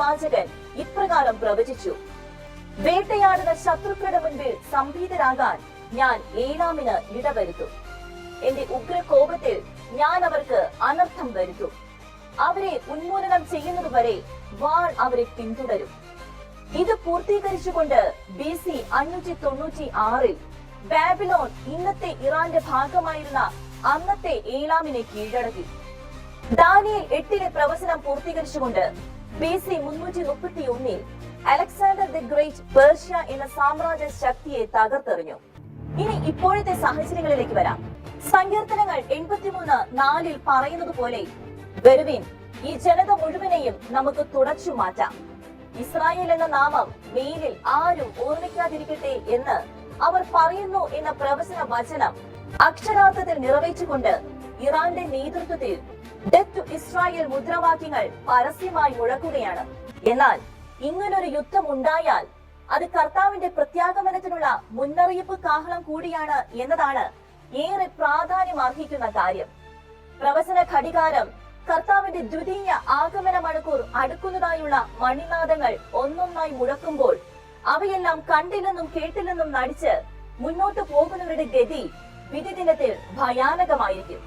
പ്രവാചകൻ ഇപ്രകാരം പ്രവചിച്ചു: വേട്ടയാടുന്ന ശത്രുക്കളുടെ മുൻപിൽ സംഭീതരാകാൻ ഞാൻ ഏലാമിന് ഇടവരുത്തും. എന്റെ ഉഗ്രകോപത്തിൽ ഞാൻ അവർക്ക് അനർത്ഥം വരുത്തും. അവരെ ഉന്മൂലനം ചെയ്യുന്നതുവരെ വാൾ അവരെ പിന്തുടരും. ഇത് പൂർത്തീകരിച്ചുകൊണ്ട് BC 596 ബാബിലോൺ ഇന്നത്തെ ഇറാന്റെ ഭാഗമായിരുന്ന അന്നത്തെ ഏലാമിനെ കീഴടക്കി. ദാനിയേൽ 8 പ്രവചനം പൂർത്തീകരിച്ചുകൊണ്ട് BC 331 Alexander the great Persia എന്ന സാമ്രാജ്യ ശക്തിയെ തകർത്തെറിഞ്ഞു. ഇനി ഇപ്പോഴത്തെ സാഹചര്യങ്ങളിലേക്ക് വരാം. സങ്കീർത്തനങ്ങൾ 83:4 പറയുന്നത് പോലെ, വരുവിൻ, ഈ ജനത മുഴുവനെയും നമുക്ക് തുടച്ചു മാറ്റാം. ഇസ്രായേൽ എന്ന നാമം മേലിൽ ആരും ഓർമ്മിക്കാതിരിക്കട്ടെ എന്ന് അവർ പറയുന്നു എന്ന പ്രവചന വചനം അക്ഷരാർത്ഥത്തിൽ നിറവേറ്റുകൊണ്ട് ഇറാന്റെ നേതൃത്വത്തിൽ ഡെത്ത് ടു ഇസ്രായേൽ മുദ്രാവാക്യങ്ങൾ പരസ്യമായി മുഴക്കുകയാണ്. എന്നാൽ ഇങ്ങനൊരു യുദ്ധം ഉണ്ടായാൽ അത് കർത്താവിന്റെ പ്രത്യാഗമനത്തിനുള്ള മുന്നറിയിപ്പ് കാഹളം കൂടിയാണ് എന്നതാണ് ഏറെ പ്രാധാന്യം അർഹിക്കുന്ന കാര്യം. പ്രവചന ഘടികാരം കർത്താവിന്റെ ദ്വിതീയ ആഗമന മണിക്കൂർ അടുക്കുന്നതായുള്ള മണിനാദങ്ങൾ ഒന്നൊന്നായി മുഴക്കുമ്പോൾ അവയെല്ലാം കണ്ടില്ലെന്നും കേട്ടില്ലെന്നും നടിച്ച് മുന്നോട്ട് പോകുന്നവരുടെ ഗതി വിധി ദിനത്തിൽ ഭയാനകമായിരിക്കും.